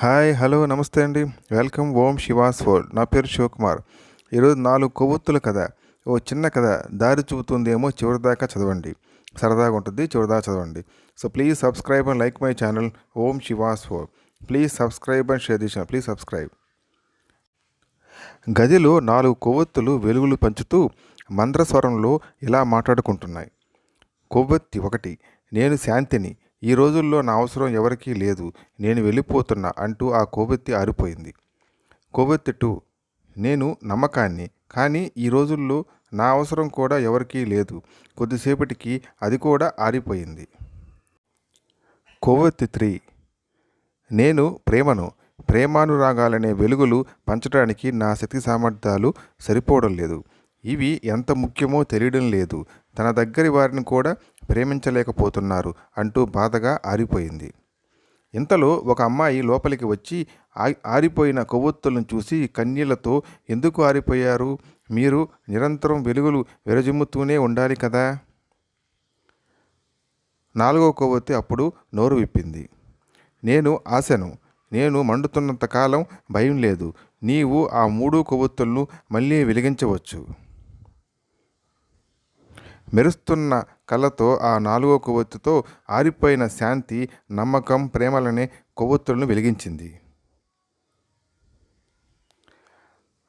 Hi hello నమస్తే అండి. Welcome ఓం Shivas world. నా పేరు శివకుమార్. ఈరోజు 4 కొవ్వొత్తుల కథ. ఓ చిన్న కథ దారి చూపుతుందేమో చివరిదాకా చదవండి. సరదాగా ఉంటుంది, చివరిదాకా చదవండి. So please subscribe and like my channel Om Shivas world. Please subscribe and share this channel. Please subscribe. గదిలో 4 కొవ్వొత్తులు వెలుగులు పంచుతూ మంద్రస్వరంలో ఇలా మాట్లాడుకుంటున్నాయి. కొవ్వొత్తి 1, నేను శాంతిని. ఈ రోజుల్లో నా అవసరం ఎవరికీ లేదు, నేను వెళ్ళిపోతున్నా అంటూ ఆ కొవ్వొత్తి ఆరిపోయింది. కొవ్వొత్తి 2, నేను నమ్మకాన్ని. కానీ ఈ రోజుల్లో నా అవసరం కూడా ఎవరికీ లేదు, కొద్దిసేపటికి అది కూడా ఆరిపోయింది. కొవ్వొత్తి 3, నేను ప్రేమను. ప్రేమానురాగాలనే వెలుగులు పంచడానికి నా శక్తి సామర్థ్యాలు సరిపోవడం లేదు. ఇవి ఎంత ముఖ్యమో తెలియడం లేదు. తన దగ్గరి వారిని కూడా ప్రేమించలేకపోతున్నారు అంటూ బాధగా ఆరిపోయింది. ఇంతలో ఒక అమ్మాయి లోపలికి వచ్చి ఆరిపోయిన కొవ్వొత్తులను చూసి కన్నీళ్లతో, ఎందుకు ఆరిపోయారు? మీరు నిరంతరం వెలుగులు విరజిమ్ముతూనే ఉండాలి కదా. 4వ కొవ్వొత్తి అప్పుడు నోరు విప్పింది. నేను ఆశను. నేను మండుతున్నంత కాలం భయం లేదు. నీవు ఆ 3 కొవ్వొత్తులను మళ్ళీ వెలిగించవచ్చు. మెరుస్తున్న కళ్ళతో ఆ 4వ కొవ్వొత్తితో ఆరిపోయిన శాంతి, నమ్మకం, ప్రేమలనే కొవ్వొత్తులను వెలిగించింది.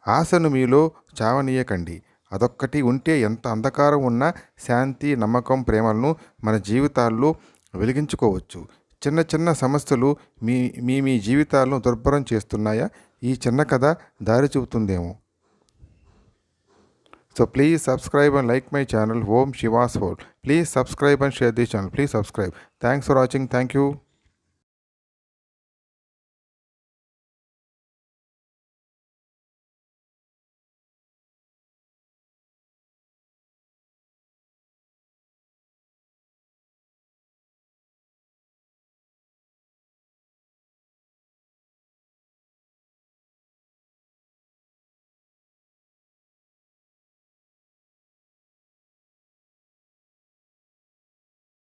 ఆశను మీలో చావనీయకండి. అదొక్కటి ఉంటే ఎంత అంధకారం ఉన్నా శాంతి, నమ్మకం, ప్రేమలను మన జీవితాల్లో వెలిగించుకోవచ్చు. చిన్న చిన్న సమస్యలు మీ మీ మీ జీవితాలను దుర్భరం చేస్తున్నాయా? ఈ చిన్న కథ దారి చూపుతుందేమో. So please subscribe and like my channel Om Shiva's World. Please subscribe and share this channel. Please subscribe. Thanks for watching. Thank you.